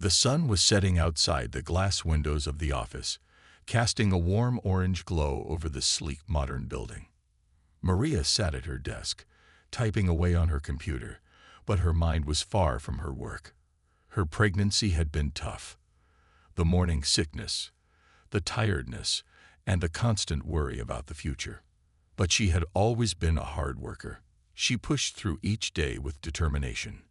The sun was setting outside the glass windows of the office, casting a warm orange glow over the sleek modern building. Maria sat at her desk, typing away on her computer, but her mind was far from her work. Her pregnancy had been tough. The morning sickness, the tiredness, and the constant worry about the future. But she had always been a hard worker. She pushed through each day with determination.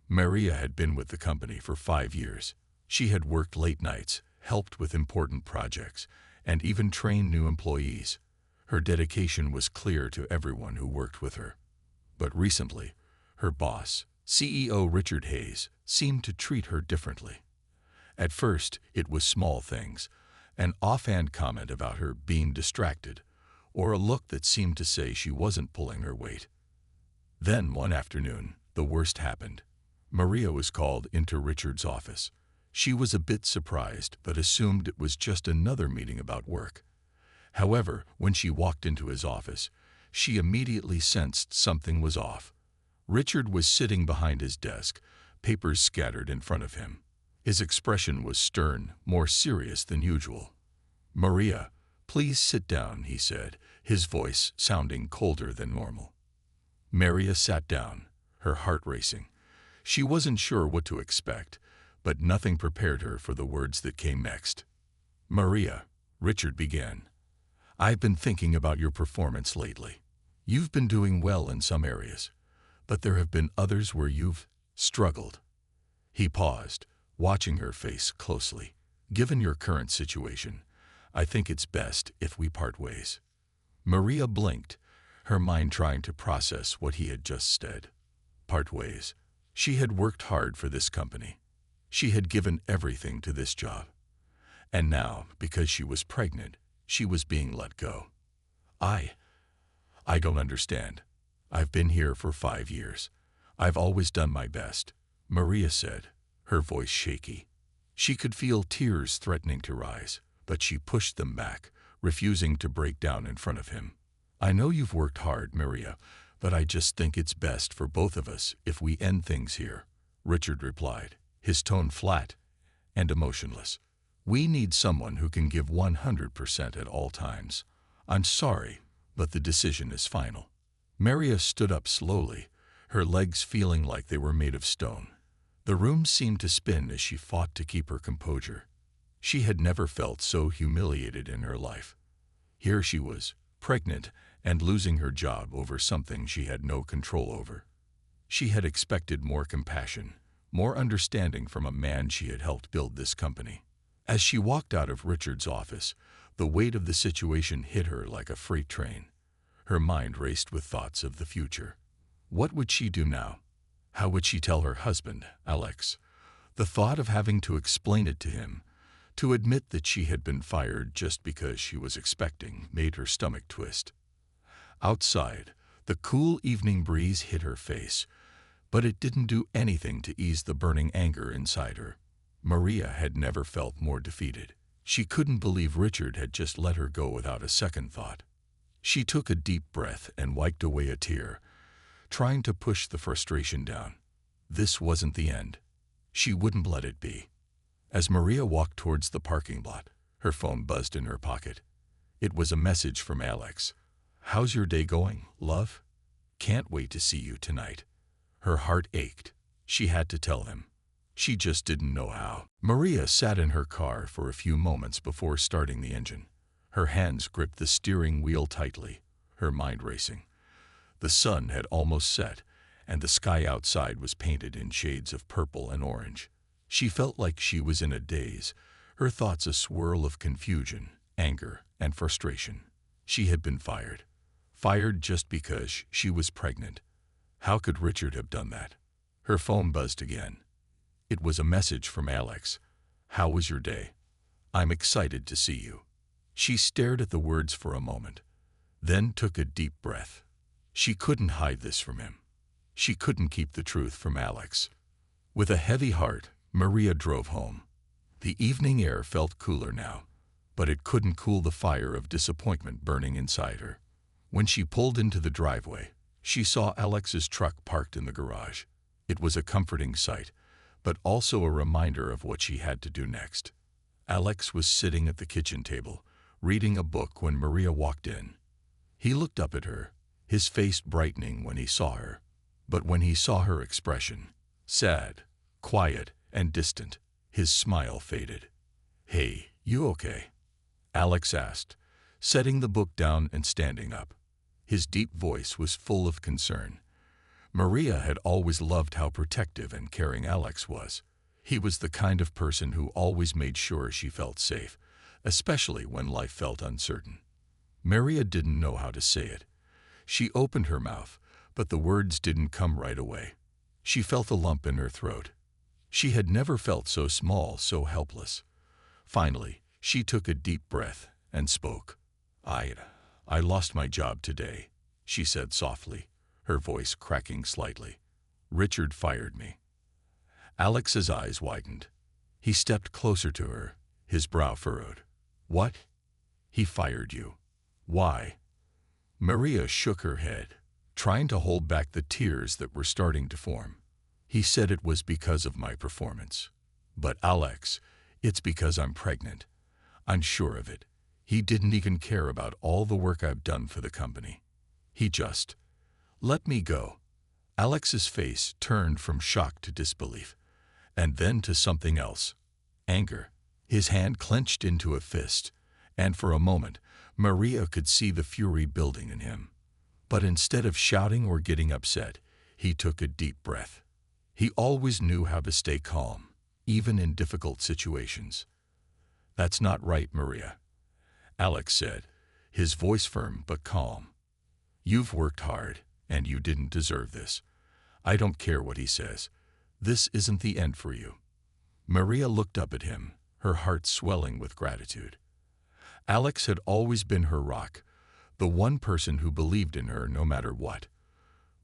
Maria had been with the company for 5 years. She had worked late nights, helped with important projects, and even trained new employees. Her dedication was clear to everyone who worked with her. But recently, her boss, CEO Richard Hayes, seemed to treat her differently. At first, it was small things, an offhand comment about her being distracted, or a look that seemed to say she wasn't pulling her weight. Then, one afternoon, the worst happened. Maria was called into Richard's office. She was a bit surprised, but assumed it was just another meeting about work. However, when she walked into his office, she immediately sensed something was off. Richard was sitting behind his desk, papers scattered in front of him. His expression was stern, more serious than usual. "Maria, please sit down," he said, his voice sounding colder than normal. Maria sat down, her heart racing. She wasn't sure what to expect, but nothing prepared her for the words that came next. "Maria," Richard began, "I've been thinking about your performance lately. You've been doing well in some areas, but there have been others where you've struggled." He paused, watching her face closely. "Given your current situation, I think it's best if we part ways." Maria blinked, her mind trying to process what he had just said. Part ways. She had worked hard for this company. She had given everything to this job. And now, because she was pregnant, she was being let go. I don't understand. I've been here for 5 years. I've always done my best," Maria said, her voice shaky. She could feel tears threatening to rise, but she pushed them back, refusing to break down in front of him. "I know you've worked hard, Maria, but I just think it's best for both of us if we end things here," Richard replied, his tone flat and emotionless. "We need someone who can give 100% at all times. I'm sorry, but the decision is final." Maria stood up slowly, her legs feeling like they were made of stone. The room seemed to spin as she fought to keep her composure. She had never felt so humiliated in her life. Here she was, pregnant and losing her job over something she had no control over. She had expected more compassion, more understanding from a man she had helped build this company. As she walked out of Richard's office, the weight of the situation hit her like a freight train. Her mind raced with thoughts of the future. What would she do now? How would she tell her husband, Alex? The thought of having to explain it to him, to admit that she had been fired just because she was expecting, made her stomach twist. Outside, the cool evening breeze hit her face, but it didn't do anything to ease the burning anger inside her. Maria had never felt more defeated. She couldn't believe Richard had just let her go without a second thought. She took a deep breath and wiped away a tear, trying to push the frustration down. This wasn't the end. She wouldn't let it be. As Maria walked towards the parking lot, her phone buzzed in her pocket. It was a message from Alex. "How's your day going, love? Can't wait to see you tonight." Her heart ached. She had to tell him. She just didn't know how. Maria sat in her car for a few moments before starting the engine. Her hands gripped the steering wheel tightly, her mind racing. The sun had almost set, and the sky outside was painted in shades of purple and orange. She felt like she was in a daze, her thoughts a swirl of confusion, anger, and frustration. She had been fired. Fired just because she was pregnant. How could Richard have done that? Her phone buzzed again. It was a message from Alex. "How was your day? I'm excited to see you." She stared at the words for a moment, then took a deep breath. She couldn't hide this from him. She couldn't keep the truth from Alex. With a heavy heart, Maria drove home. The evening air felt cooler now, but it couldn't cool the fire of disappointment burning inside her. When she pulled into the driveway, she saw Alex's truck parked in the garage. It was a comforting sight, but also a reminder of what she had to do next. Alex was sitting at the kitchen table, reading a book when Maria walked in. He looked up at her, his face brightening when he saw her. But when he saw her expression, sad, quiet, and distant, his smile faded. "Hey, you okay?" Alex asked, setting the book down and standing up. His deep voice was full of concern. Maria had always loved how protective and caring Alex was. He was the kind of person who always made sure she felt safe, especially when life felt uncertain. Maria didn't know how to say it. She opened her mouth, but the words didn't come right away. She felt a lump in her throat. She had never felt so small, so helpless. Finally, she took a deep breath and spoke. I lost my job today," she said softly, her voice cracking slightly. "Richard fired me." Alex's eyes widened. He stepped closer to her, his brow furrowed. "What? He fired you? Why?" Maria shook her head, trying to hold back the tears that were starting to form. "He said it was because of my performance. But Alex, it's because I'm pregnant. I'm sure of it. He didn't even care about all the work I've done for the company. He just let me go." Alex's face turned from shock to disbelief, and then to something else, anger. His hand clenched into a fist, and for a moment, Maria could see the fury building in him. But instead of shouting or getting upset, he took a deep breath. He always knew how to stay calm, even in difficult situations. "That's not right, Maria," Alex said, his voice firm but calm. "You've worked hard, and you didn't deserve this. I don't care what he says. This isn't the end for you." Maria looked up at him, her heart swelling with gratitude. Alex had always been her rock, the one person who believed in her no matter what.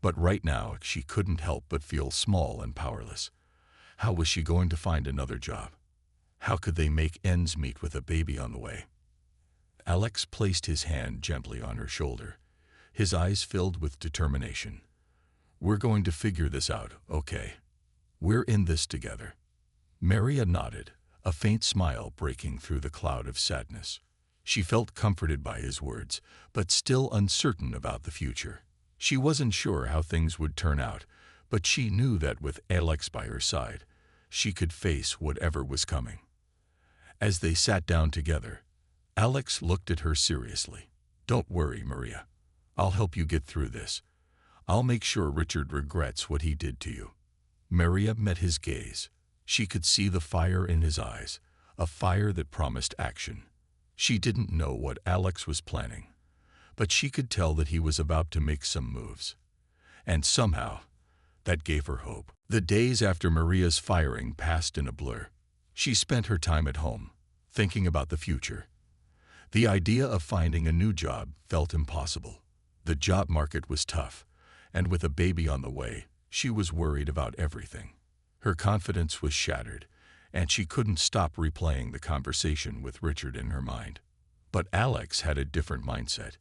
But right now, she couldn't help but feel small and powerless. How was she going to find another job? How could they make ends meet with a baby on the way? Alex placed his hand gently on her shoulder, his eyes filled with determination. "We're going to figure this out, okay? We're in this together." Maria nodded, a faint smile breaking through the cloud of sadness. She felt comforted by his words, but still uncertain about the future. She wasn't sure how things would turn out, but she knew that with Alex by her side, she could face whatever was coming. As they sat down together, Alex looked at her seriously. "Don't worry, Maria. I'll help you get through this. I'll make sure Richard regrets what he did to you." Maria met his gaze. She could see the fire in his eyes, a fire that promised action. She didn't know what Alex was planning, but she could tell that he was about to make some moves. And somehow, that gave her hope. The days after Maria's firing passed in a blur. She spent her time at home, thinking about the future. The idea of finding a new job felt impossible. The job market was tough, and with a baby on the way, she was worried about everything. Her confidence was shattered, and she couldn't stop replaying the conversation with Richard in her mind. But Alex had a different mindset.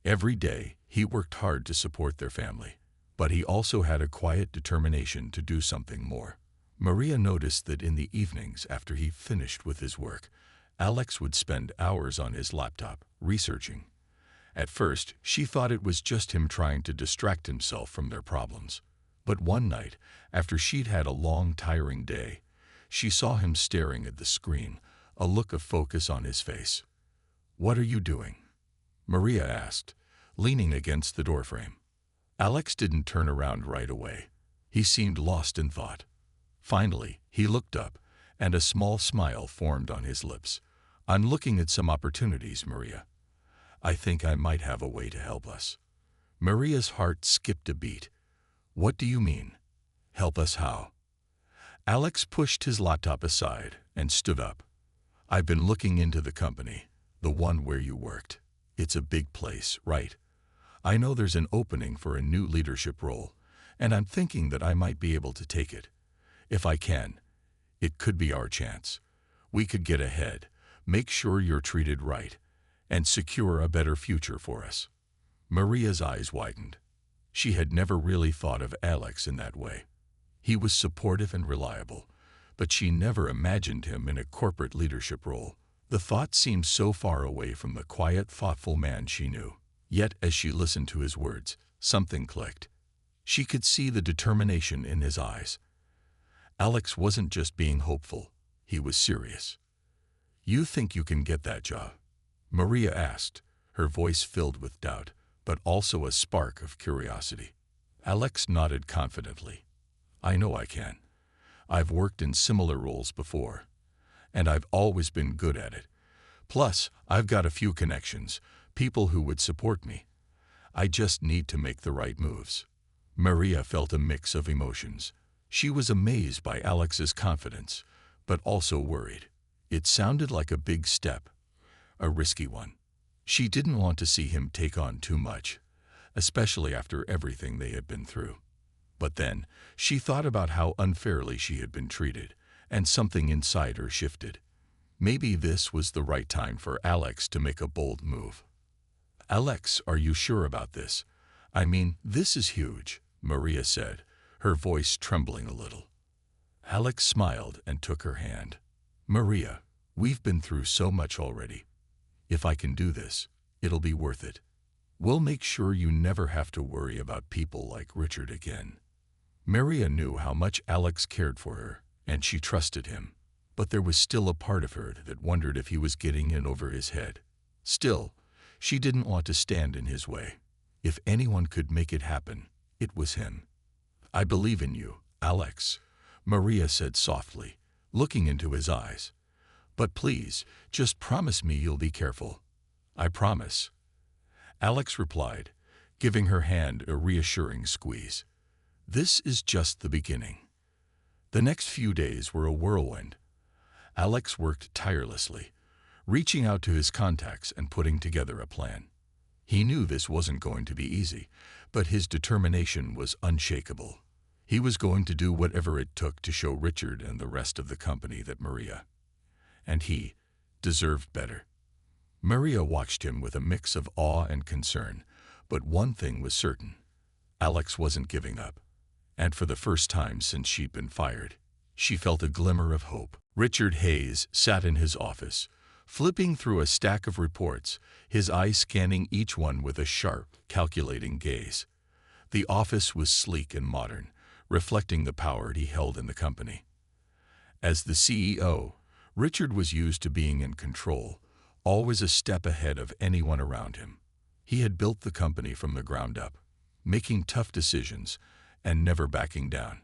Every day, he worked hard to support their family, but he also had a quiet determination to do something more. Maria noticed that in the evenings after he finished with his work, Alex would spend hours on his laptop, researching. At first, she thought it was just him trying to distract himself from their problems. But one night, after she'd had a long, tiring day, she saw him staring at the screen, a look of focus on his face. "What are you doing?" Maria asked, leaning against the doorframe. Alex didn't turn around right away. He seemed lost in thought. Finally, he looked up, and a small smile formed on his lips. "I'm looking at some opportunities, Maria. I think I might have a way to help us." Maria's heart skipped a beat. "What do you mean? Help us how?" Alex pushed his laptop aside and stood up. "I've been looking into the company, the one where you worked. It's a big place, right? I know there's an opening for a new leadership role, and I'm thinking that I might be able to take it. If I can, it could be our chance. We could get ahead, make sure you're treated right, and secure a better future for us." Maria's eyes widened. She had never really thought of Alex in that way. He was supportive and reliable, but she never imagined him in a corporate leadership role. The thought seemed so far away from the quiet, thoughtful man she knew. Yet, as she listened to his words, something clicked. She could see the determination in his eyes. Alex wasn't just being hopeful, he was serious. "You think you can get that job?" Maria asked, her voice filled with doubt, but also a spark of curiosity. Alex nodded confidently. "I know I can. I've worked in similar roles before, and I've always been good at it. Plus, I've got a few connections, people who would support me. I just need to make the right moves." Maria felt a mix of emotions. She was amazed by Alex's confidence, but also worried. It sounded like a big step, a risky one. She didn't want to see him take on too much, especially after everything they had been through. But then, she thought about how unfairly she had been treated, and something inside her shifted. Maybe this was the right time for Alex to make a bold move. "Alex, are you sure about this? I mean, this is huge," Maria said, her voice trembling a little. Alex smiled and took her hand. "Maria, we've been through so much already. If I can do this, it'll be worth it. We'll make sure you never have to worry about people like Richard again." Maria knew how much Alex cared for her, and she trusted him. But there was still a part of her that wondered if he was getting in over his head. Still, she didn't want to stand in his way. If anyone could make it happen, it was him. "I believe in you, Alex," Maria said softly, looking into his eyes. "But please, just promise me you'll be careful." "I promise," Alex replied, giving her hand a reassuring squeeze. This is just the beginning. The next few days were a whirlwind. Alex worked tirelessly, reaching out to his contacts and putting together a plan. He knew this wasn't going to be easy, but his determination was unshakable. He was going to do whatever it took to show Richard and the rest of the company that Maria, and he, deserved better. Maria watched him with a mix of awe and concern, but one thing was certain. Alex wasn't giving up. And for the first time since she'd been fired, she felt a glimmer of hope. Richard Hayes sat in his office, flipping through a stack of reports, his eyes scanning each one with a sharp, calculating gaze. The office was sleek and modern, reflecting the power he held in the company. As the CEO, Richard was used to being in control, always a step ahead of anyone around him. He had built the company from the ground up, making tough decisions and never backing down.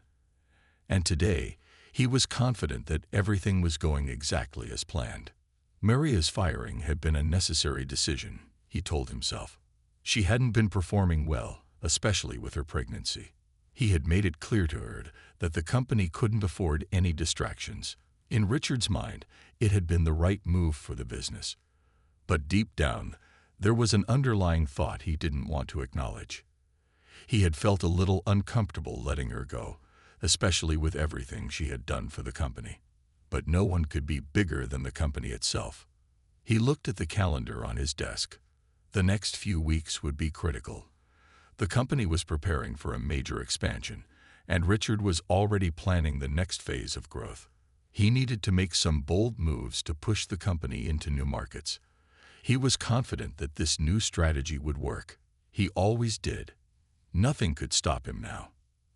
And today, he was confident that everything was going exactly as planned. Maria's firing had been a necessary decision, he told himself. She hadn't been performing well, especially with her pregnancy. He had made it clear to her that the company couldn't afford any distractions. In Richard's mind, it had been the right move for the business. But deep down, there was an underlying thought he didn't want to acknowledge. He had felt a little uncomfortable letting her go, especially with everything she had done for the company. But no one could be bigger than the company itself. He looked at the calendar on his desk. The next few weeks would be critical. The company was preparing for a major expansion, and Richard was already planning the next phase of growth. He needed to make some bold moves to push the company into new markets. He was confident that this new strategy would work. He always did. Nothing could stop him now.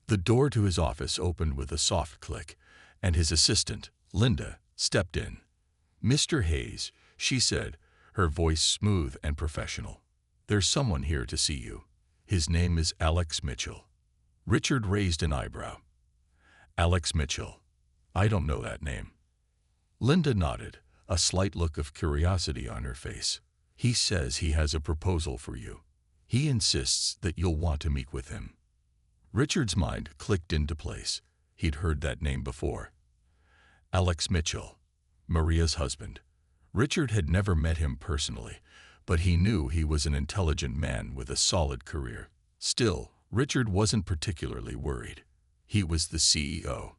The door to his office opened with a soft click, and his assistant, Linda, stepped in. "Mr. Hayes," she said, her voice smooth and professional. "There's someone here to see you. His name is Alex Mitchell." Richard raised an eyebrow. "Alex Mitchell? I don't know that name." Linda nodded, a slight look of curiosity on her face. "He says he has a proposal for you. He insists that you'll want to meet with him." Richard's mind clicked into place. He'd heard that name before. Alex Mitchell, Maria's husband. Richard had never met him personally, but he knew he was an intelligent man with a solid career. Still, Richard wasn't particularly worried. He was the CEO.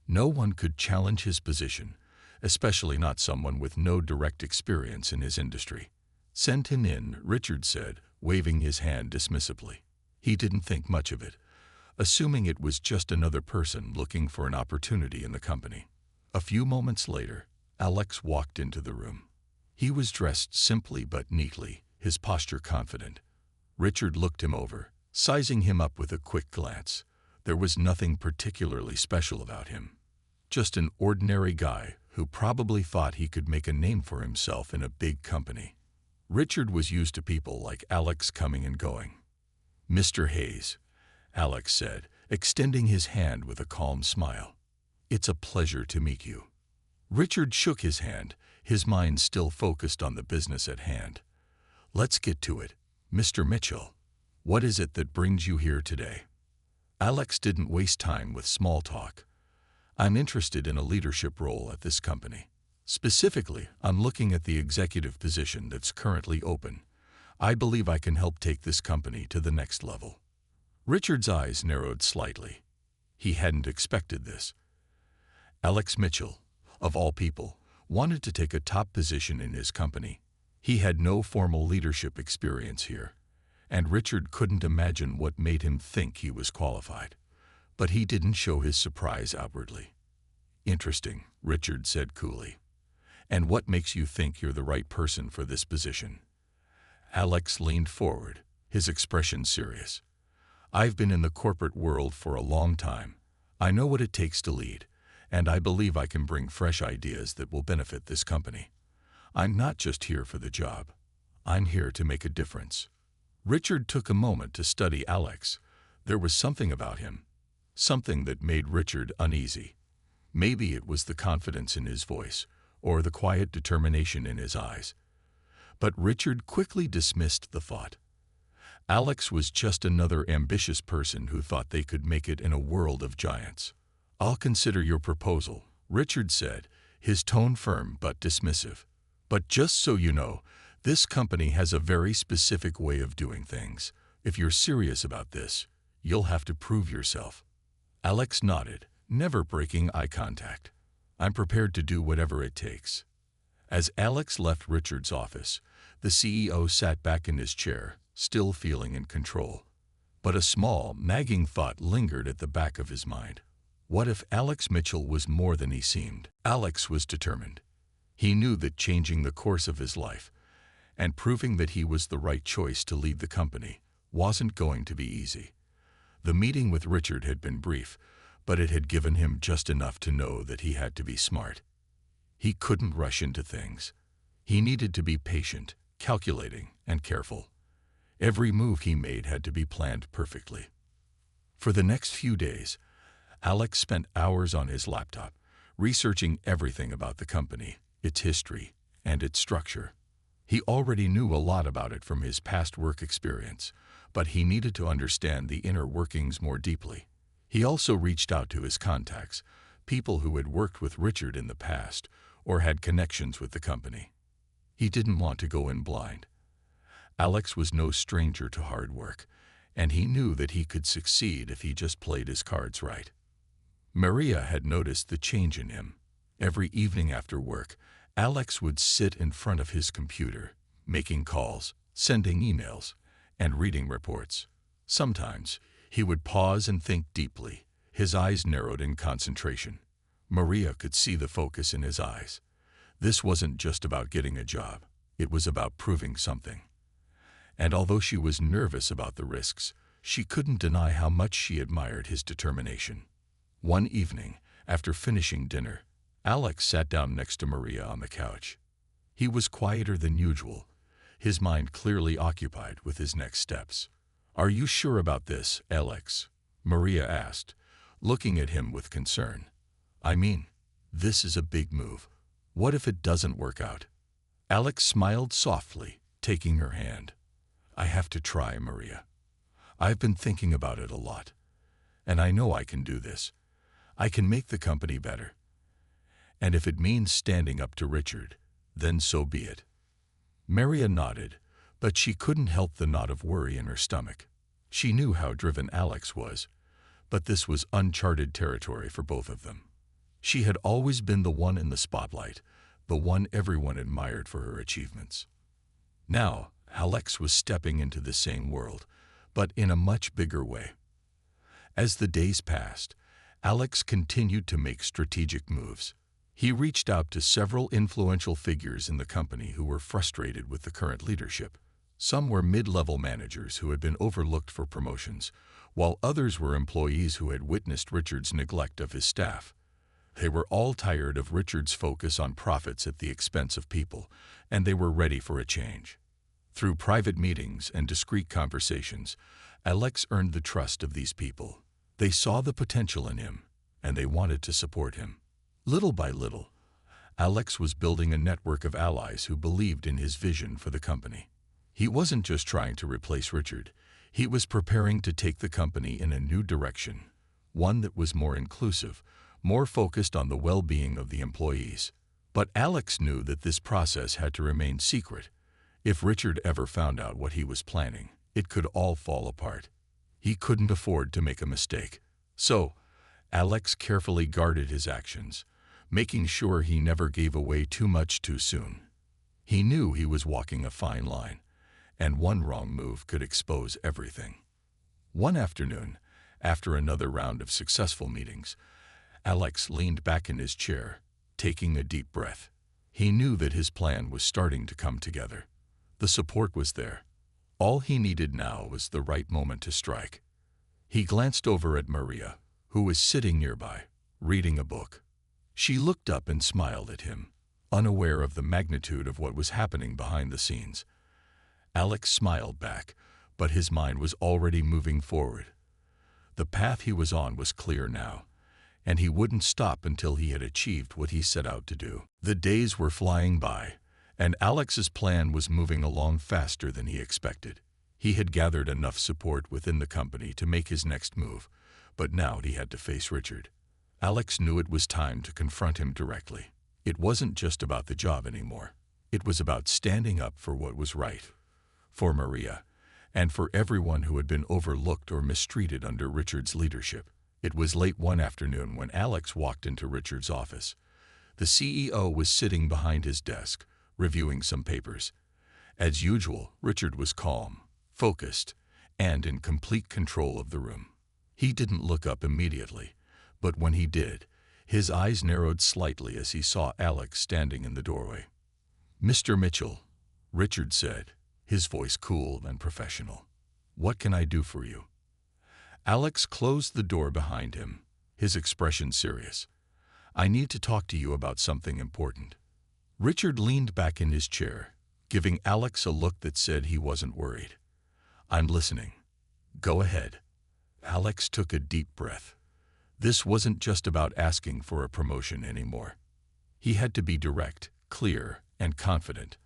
No one could challenge his position, especially not someone with no direct experience in his industry. "Send him in," Richard said, waving his hand dismissively. He didn't think much of it, assuming it was just another person looking for an opportunity in the company. A few moments later, Alex walked into the room. He was dressed simply but neatly, his posture confident. Richard looked him over, sizing him up with a quick glance. There was nothing particularly special about him. Just an ordinary guy who probably thought he could make a name for himself in a big company. Richard was used to people like Alex coming and going. "Mr. Hayes," Alex said, extending his hand with a calm smile. "It's a pleasure to meet you." Richard shook his hand, his mind still focused on the business at hand. "Let's get to it. Mr. Mitchell, what is it that brings you here today?" Alex didn't waste time with small talk. "I'm interested in a leadership role at this company. Specifically, I'm looking at the executive position that's currently open. I believe I can help take this company to the next level." Richard's eyes narrowed slightly. He hadn't expected this. Alex Mitchell, of all people, wanted to take a top position in his company. He had no formal leadership experience here, and Richard couldn't imagine what made him think he was qualified. But he didn't show his surprise outwardly. "Interesting," Richard said coolly. "And what makes you think you're the right person for this position?" Alex leaned forward, his expression serious. "I've been in the corporate world for a long time. I know what it takes to lead, and I believe I can bring fresh ideas that will benefit this company. I'm not just here for the job. I'm here to make a difference." Richard took a moment to study Alex. There was something about him, something that made Richard uneasy. Maybe it was the confidence in his voice, or the quiet determination in his eyes. But Richard quickly dismissed the thought. Alex was just another ambitious person who thought they could make it in a world of giants. "I'll consider your proposal," Richard said, his tone firm but dismissive. "But just so you know, this company has a very specific way of doing things. If you're serious about this, you'll have to prove yourself." Alex nodded, never breaking eye contact. "I'm prepared to do whatever it takes." As Alex left Richard's office, the CEO sat back in his chair, still feeling in control. But a small, nagging thought lingered at the back of his mind. What if Alex Mitchell was more than he seemed? Alex was determined. He knew that changing the course of his life and proving that he was the right choice to lead the company wasn't going to be easy. The meeting with Richard had been brief, but it had given him just enough to know that he had to be smart. He couldn't rush into things. He needed to be patient, calculating, and careful. Every move he made had to be planned perfectly. For the next few days, Alex spent hours on his laptop, researching everything about the company, its history, and its structure. He already knew a lot about it from his past work experience, but he needed to understand the inner workings more deeply. He also reached out to his contacts, people who had worked with Richard in the past or had connections with the company. He didn't want to go in blind. Alex was no stranger to hard work, and he knew that he could succeed if he just played his cards right. Maria had noticed the change in him. Every evening after work, Alex would sit in front of his computer, making calls, sending emails, and reading reports. Sometimes, he would pause and think deeply, his eyes narrowed in concentration. Maria could see the focus in his eyes. This wasn't just about getting a job, it was about proving something. And although she was nervous about the risks, she couldn't deny how much she admired his determination. One evening, after finishing dinner, Alex sat down next to Maria on the couch. He was quieter than usual, his mind clearly occupied with his next steps. "Are you sure about this, Alex?" Maria asked, looking at him with concern. "I mean, this is a big move. What if it doesn't work out?" Alex smiled softly, taking her hand. "I have to try, Maria. I've been thinking about it a lot, and I know I can do this. I can make the company better. And if it means standing up to Richard, then so be it." Maria nodded, but she couldn't help the knot of worry in her stomach. She knew how driven Alex was, but this was uncharted territory for both of them. She had always been the one in the spotlight, the one everyone admired for her achievements. Now, Alex was stepping into the same world, but in a much bigger way. As the days passed, Alex continued to make strategic moves. He reached out to several influential figures in the company who were frustrated with the current leadership. Some were mid-level managers who had been overlooked for promotions, while others were employees who had witnessed Richard's neglect of his staff. They were all tired of Richard's focus on profits at the expense of people, and they were ready for a change. Through private meetings and discreet conversations, Alex earned the trust of these people. They saw the potential in him, and they wanted to support him. Little by little, Alex was building a network of allies who believed in his vision for the company. He wasn't just trying to replace Richard. He was preparing to take the company in a new direction, one that was more inclusive, more focused on the well-being of the employees. But Alex knew that this process had to remain secret. If Richard ever found out what he was planning, it could all fall apart. He couldn't afford to make a mistake. So, Alex carefully guarded his actions, making sure he never gave away too much too soon. He knew he was walking a fine line, and one wrong move could expose everything. One afternoon, after another round of successful meetings, Alex leaned back in his chair, taking a deep breath. He knew that his plan was starting to come together. The support was there. All he needed now was the right moment to strike. He glanced over at Maria, who was sitting nearby, reading a book. She looked up and smiled at him, unaware of the magnitude of what was happening behind the scenes. Alex smiled back, but his mind was already moving forward. The path he was on was clear now, and he wouldn't stop until he had achieved what he set out to do. The days were flying by, and Alex's plan was moving along faster than he expected. He had gathered enough support within the company to make his next move, but now he had to face Richard. Alex knew it was time to confront him directly. It wasn't just about the job anymore. It was about standing up for what was right, for Maria, and for everyone who had been overlooked or mistreated under Richard's leadership. It was late one afternoon when Alex walked into Richard's office. The CEO was sitting behind his desk, reviewing some papers. As usual, Richard was calm, focused, and in complete control of the room. He didn't look up immediately, but when he did, his eyes narrowed slightly as he saw Alex standing in the doorway. "Mr. Mitchell," Richard said, his voice cool and professional. "What can I do for you?" Alex closed the door behind him, his expression serious. "I need to talk to you about something important." Richard leaned back in his chair, giving Alex a look that said he wasn't worried. "I'm listening. Go ahead." Alex took a deep breath. This wasn't just about asking for a promotion anymore. He had to be direct, clear, and confident.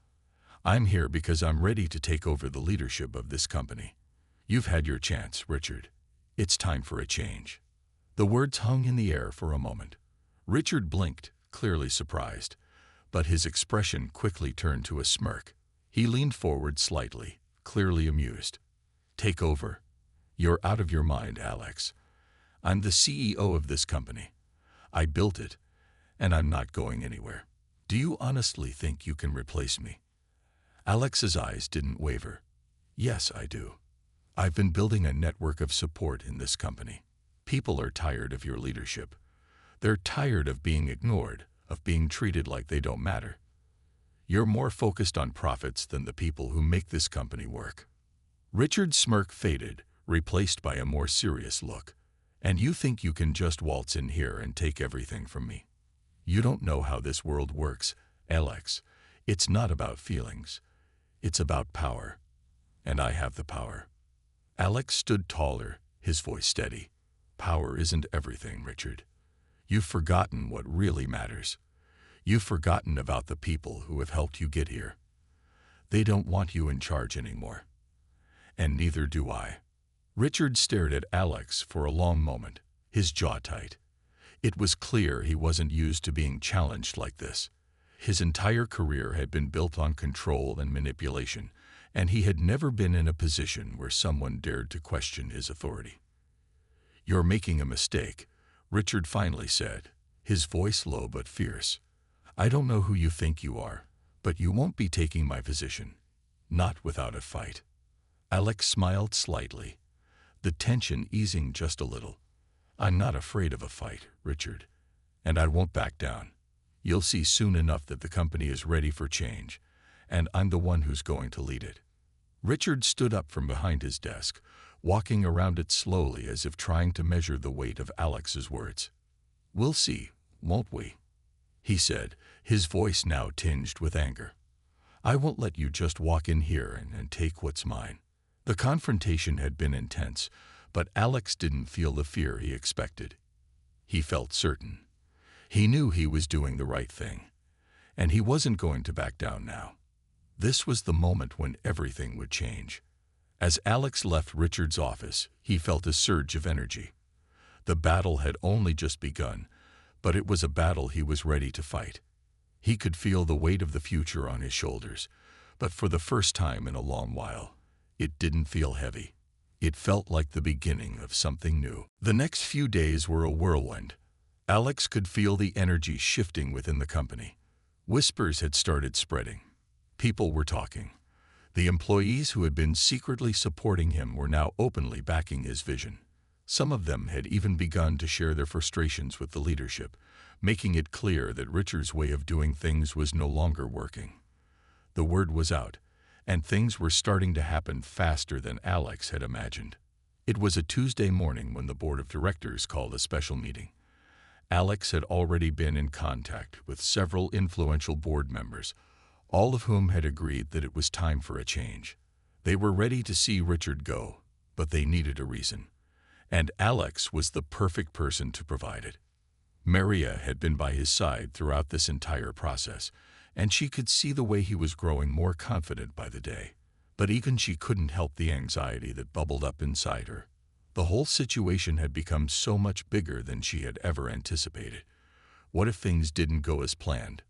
"I'm here because I'm ready to take over the leadership of this company. You've had your chance, Richard. It's time for a change." The words hung in the air for a moment. Richard blinked, clearly surprised, but his expression quickly turned to a smirk. He leaned forward slightly, clearly amused. "Take over? You're out of your mind, Alex. I'm the CEO of this company. I built it, and I'm not going anywhere. Do you honestly think you can replace me?" Alex's eyes didn't waver. "Yes, I do. I've been building a network of support in this company. People are tired of your leadership. They're tired of being ignored, of being treated like they don't matter. You're more focused on profits than the people who make this company work." Richard's smirk faded, replaced by a more serious look. "And you think you can just waltz in here and take everything from me? You don't know how this world works, Alex. It's not about feelings. It's about power. And I have the power." Alex stood taller, his voice steady. "Power isn't everything, Richard. You've forgotten what really matters. You've forgotten about the people who have helped you get here. They don't want you in charge anymore. And neither do I." Richard stared at Alex for a long moment, his jaw tight. It was clear he wasn't used to being challenged like this. His entire career had been built on control and manipulation, and he had never been in a position where someone dared to question his authority. "You're making a mistake," Richard finally said, his voice low but fierce. "I don't know who you think you are, but you won't be taking my position. Not without a fight." Alex smiled slightly, the tension easing just a little. "I'm not afraid of a fight, Richard, and I won't back down. You'll see soon enough that the company is ready for change, and I'm the one who's going to lead it. Richard stood up from behind his desk, walking around it slowly as if trying to measure the weight of Alex's words. "We'll see, won't we?" he said, his voice now tinged with anger. "I won't let you just walk in here and take what's mine." The confrontation had been intense, but Alex didn't feel the fear he expected. He felt certain. He knew he was doing the right thing, and he wasn't going to back down now. This was the moment when everything would change. As Alex left Richard's office, he felt a surge of energy. The battle had only just begun, but it was a battle he was ready to fight. He could feel the weight of the future on his shoulders, but for the first time in a long while, it didn't feel heavy. It felt like the beginning of something new. The next few days were a whirlwind. Alex could feel the energy shifting within the company. Whispers had started spreading. People were talking. The employees who had been secretly supporting him were now openly backing his vision. Some of them had even begun to share their frustrations with the leadership, making it clear that Richard's way of doing things was no longer working. The word was out, and things were starting to happen faster than Alex had imagined. It was a Tuesday morning when the board of directors called a special meeting. Alex had already been in contact with several influential board members, all of whom had agreed that it was time for a change. They were ready to see Richard go, but they needed a reason, and Alex was the perfect person to provide it. Maria had been by his side throughout this entire process, and she could see the way he was growing more confident by the day. But even she couldn't help the anxiety that bubbled up inside her. The whole situation had become so much bigger than she had ever anticipated. What if things didn't go as planned?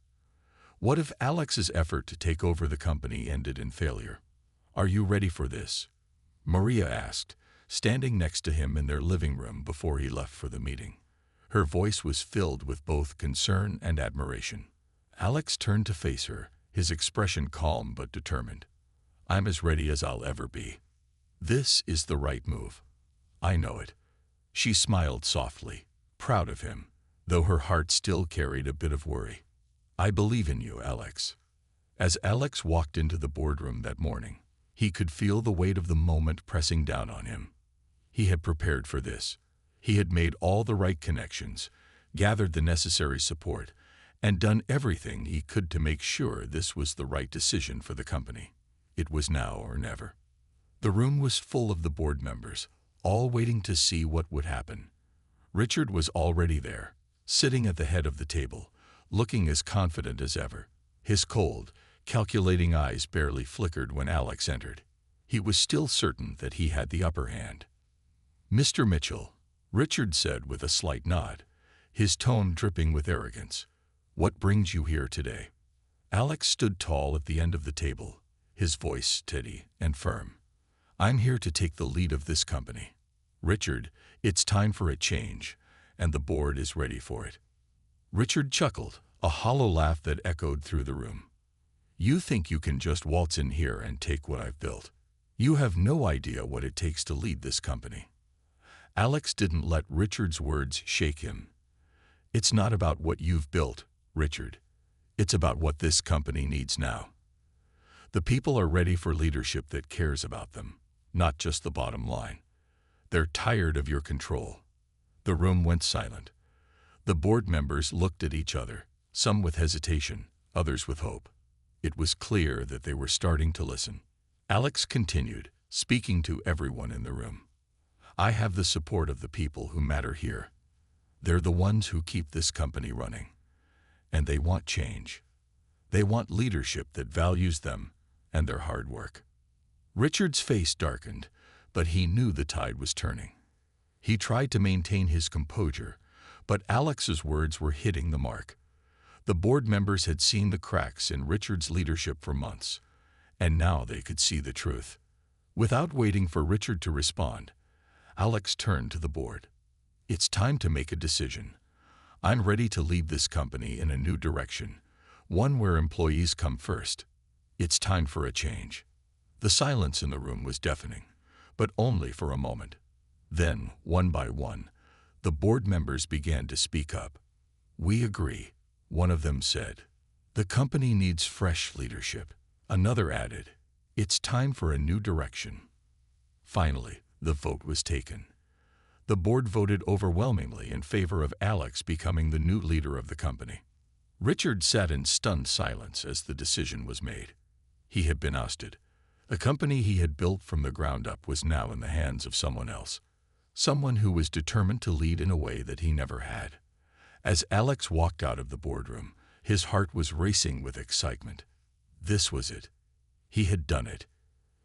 What if Alex's effort to take over the company ended in failure? "Are you ready for this?" Maria asked, standing next to him in their living room before he left for the meeting. Her voice was filled with both concern and admiration. Alex turned to face her, his expression calm but determined. "I'm as ready as I'll ever be. This is the right move. I know it." She smiled softly, proud of him, though her heart still carried a bit of worry. "I believe in you, Alex." As Alex walked into the boardroom that morning, he could feel the weight of the moment pressing down on him. He had prepared for this. He had made all the right connections, gathered the necessary support, and done everything he could to make sure this was the right decision for the company. It was now or never. The room was full of the board members, all waiting to see what would happen. Richard was already there, sitting at the head of the table, looking as confident as ever. His cold, calculating eyes barely flickered when Alex entered. He was still certain that he had the upper hand. "Mr. Mitchell," Richard said with a slight nod, his tone dripping with arrogance, "what brings you here today?" Alex stood tall at the end of the table, his voice steady and firm. "I'm here to take the lead of this company. Richard, it's time for a change, and the board is ready for it." Richard chuckled, a hollow laugh that echoed through the room. "You think you can just waltz in here and take what I've built? You have no idea what it takes to lead this company." Alex didn't let Richard's words shake him. "It's not about what you've built, Richard. It's about what this company needs now. The people are ready for leadership that cares about them, not just the bottom line. They're tired of your control." The room went silent. The board members looked at each other, some with hesitation, others with hope. It was clear that they were starting to listen. Alex continued, speaking to everyone in the room. "I have the support of the people who matter here. They're the ones who keep this company running. And they want change. They want leadership that values them and their hard work." Richard's face darkened, but he knew the tide was turning. He tried to maintain his composure, but Alex's words were hitting the mark. The board members had seen the cracks in Richard's leadership for months, and now they could see the truth. Without waiting for Richard to respond, Alex turned to the board. "It's time to make a decision. I'm ready to lead this company in a new direction, one where employees come first. It's time for a change." The silence in the room was deafening, but only for a moment. Then, one by one, the board members began to speak up. "We agree. One of them said, "The company needs fresh leadership." Another added, "It's time for a new direction." Finally, the vote was taken. The board voted overwhelmingly in favor of Alex becoming the new leader of the company. Richard sat in stunned silence as the decision was made. He had been ousted. The company he had built from the ground up was now in the hands of someone else, someone who was determined to lead in a way that he never had. As Alex walked out of the boardroom, his heart was racing with excitement. This was it. He had done it.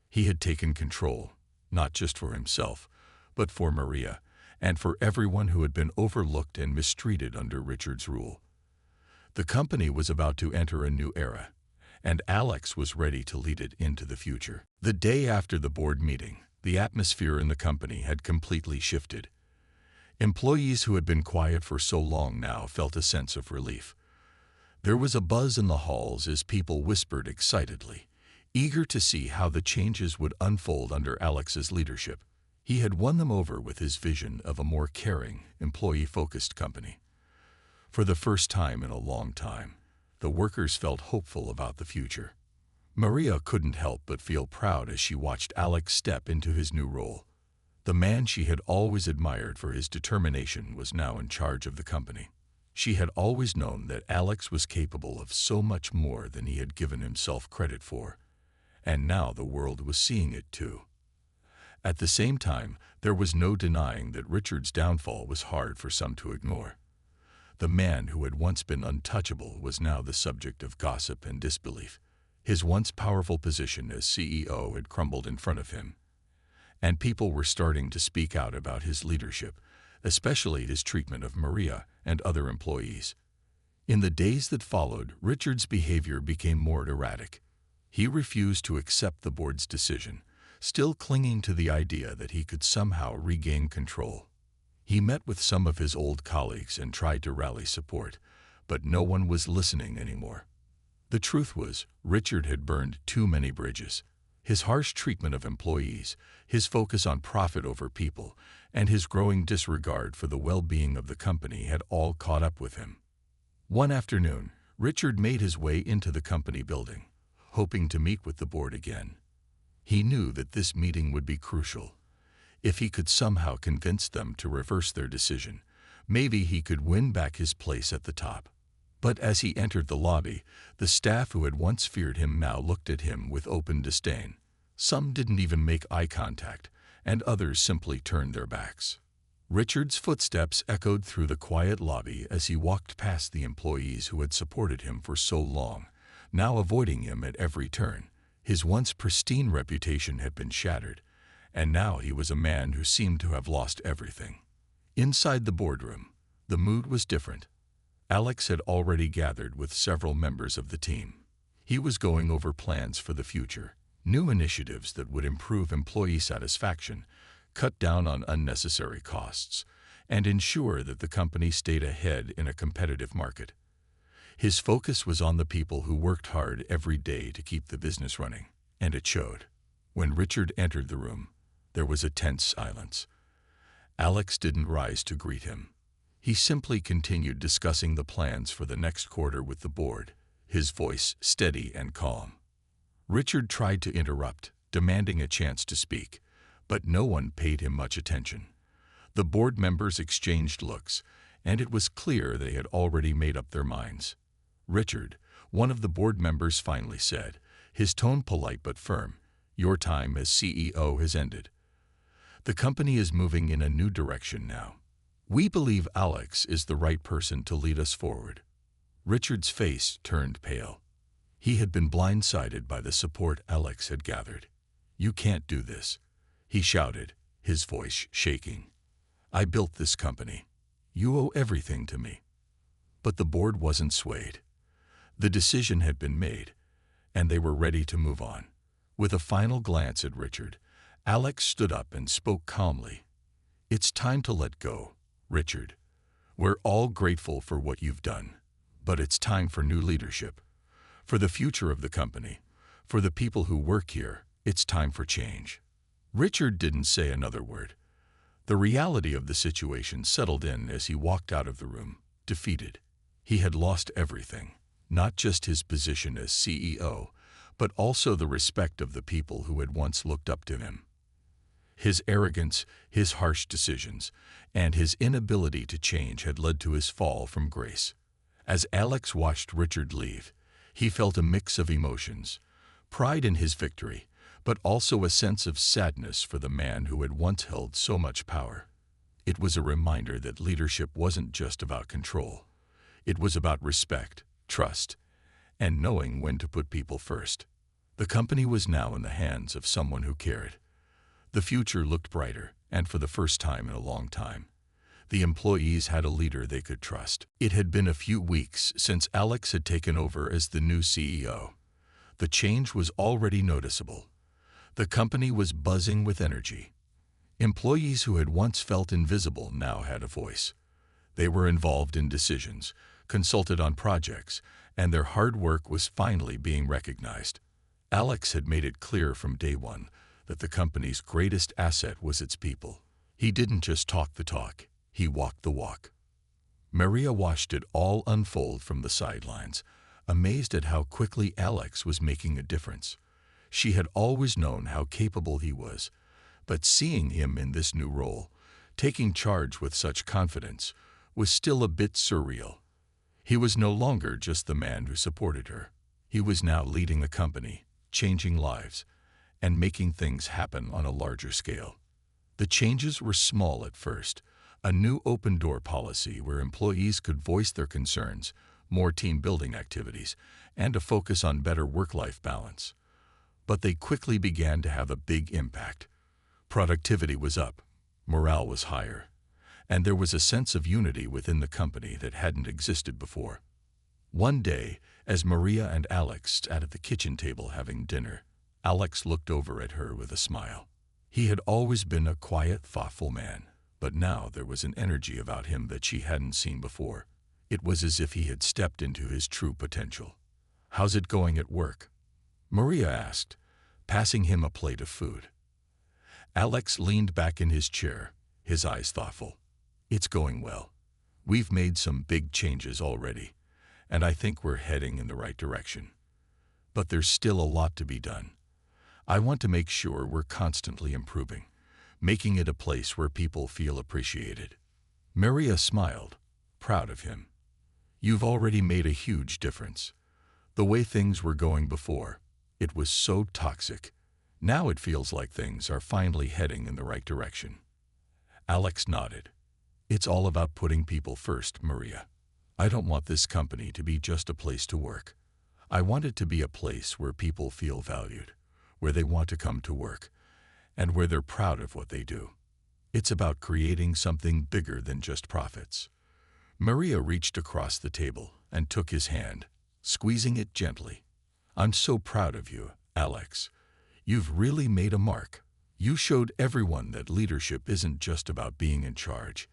He had taken control, not just for himself, but for Maria, and for everyone who had been overlooked and mistreated under Richard's rule. The company was about to enter a new era, and Alex was ready to lead it into the future. The day after the board meeting, the atmosphere in the company had completely shifted. Employees who had been quiet for so long now felt a sense of relief. There was a buzz in the halls as people whispered excitedly, eager to see how the changes would unfold under Alex's leadership. He had won them over with his vision of a more caring, employee-focused company. For the first time in a long time, the workers felt hopeful about the future. Maria couldn't help but feel proud as she watched Alex step into his new role. The man she had always admired for his determination was now in charge of the company. She had always known that Alex was capable of so much more than he had given himself credit for, and now the world was seeing it too. At the same time, there was no denying that Richard's downfall was hard for some to ignore. The man who had once been untouchable was now the subject of gossip and disbelief. His once powerful position as CEO had crumbled in front of him, and people were starting to speak out about his leadership, especially his treatment of Maria and other employees. In the days that followed, Richard's behavior became more erratic. He refused to accept the board's decision, still clinging to the idea that he could somehow regain control. He met with some of his old colleagues and tried to rally support, but no one was listening anymore. The truth was, Richard had burned too many bridges. His harsh treatment of employees, his focus on profit over people, and his growing disregard for the well-being of the company had all caught up with him. One afternoon, Richard made his way into the company building, hoping to meet with the board again. He knew that this meeting would be crucial. If he could somehow convince them to reverse their decision, maybe he could win back his place at the top. But as he entered the lobby, the staff who had once feared him now looked at him with open disdain. Some didn't even make eye contact, and others simply turned their backs. Richard's footsteps echoed through the quiet lobby as he walked past the employees who had supported him for so long, now avoiding him at every turn. His once pristine reputation had been shattered, and now he was a man who seemed to have lost everything. Inside the boardroom, the mood was different. Alex had already gathered with several members of the team. He was going over plans for the future, new initiatives that would improve employee satisfaction, cut down on unnecessary costs, and ensure that the company stayed ahead in a competitive market. His focus was on the people who worked hard every day to keep the business running, and it showed. When Richard entered the room, there was a tense silence. Alex didn't rise to greet him. He simply continued discussing the plans for the next quarter with the board, his voice steady and calm. Richard tried to interrupt, demanding a chance to speak, but no one paid him much attention. The board members exchanged looks, and it was clear they had already made up their minds. "Richard," one of the board members finally said, his tone polite but firm, "your time as CEO has ended. The company is moving in a new direction now. We believe Alex is the right person to lead us forward." Richard's face turned pale. He had been blindsided by the support Alex had gathered. "You can't do this," he shouted, his voice shaking. "I built this company. You owe everything to me." But the board wasn't swayed. The decision had been made, and they were ready to move on. With a final glance at Richard, Alex stood up and spoke calmly. "It's time to let go, Richard. We're all grateful for what you've done, but it's time for new leadership. For the future of the company, for the people who work here, it's time for change." Richard didn't say another word. The reality of the situation settled in as he walked out of the room, defeated. He had lost everything, not just his position as CEO, but also the respect of the people who had once looked up to him. His arrogance, his harsh decisions, and his inability to change had led to his fall from grace. As Alex watched Richard leave, he felt a mix of emotions, pride in his victory, but also a sense of sadness for the man who had once held so much power. It was a reminder that leadership wasn't just about control. It was about respect, trust, and knowing when to put people first. The company was now in the hands of someone who cared. The future looked brighter, and for the first time in a long time, the employees had a leader they could trust. It had been a few weeks since Alex had taken over as the new CEO. The change was already noticeable. The company was buzzing with energy. Employees who had once felt invisible now had a voice. They were involved in decisions, consulted on projects, and their hard work was finally being recognized. Alex had made it clear from day one that the company's greatest asset was its people. He didn't just talk the talk, he walked the walk. Maria watched it all unfold from the sidelines, amazed at how quickly Alex was making a difference. She had always known how capable he was, but seeing him in this new role, taking charge with such confidence, was still a bit surreal. He was no longer just the man who supported her. He was now leading the company, changing lives, and making things happen on a larger scale. The changes were small at first: a new open-door policy where employees could voice their concerns, more team-building activities, and a focus on better work-life balance. But they quickly began to have a big impact. Productivity was up, morale was higher, and there was a sense of unity within the company that hadn't existed before. One day, as Maria and Alex sat at the kitchen table having dinner, Alex looked over at her with a smile. He had always been a quiet, thoughtful man, but now there was an energy about him that she hadn't seen before. It was as if he had stepped into his true potential. "How's it going at work?" Maria asked, passing him a plate of food. Alex leaned back in his chair, his eyes thoughtful. "It's going well. We've made some big changes already, and I think we're heading in the right direction. But there's still a lot to be done. I want to make sure we're constantly improving, making it a place where people feel appreciated." Maria smiled, proud of him. "You've already made a huge difference. The way things were going before, it was so toxic. Now it feels like things are finally heading in the right direction." Alex nodded. "It's all about putting people first, Maria. I don't want this company to be just a place to work. I want it to be a place where people feel valued, where they want to come to work, and where they're proud of what they do. It's about creating something bigger than just profits." Maria reached across the table and took his hand, squeezing it gently. "I'm so proud of you, Alex. You've really made a mark. You showed everyone that leadership isn't just about being in charge.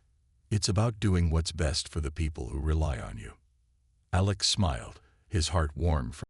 It's about doing what's best for the people who rely on you." Alex smiled, his heart warm.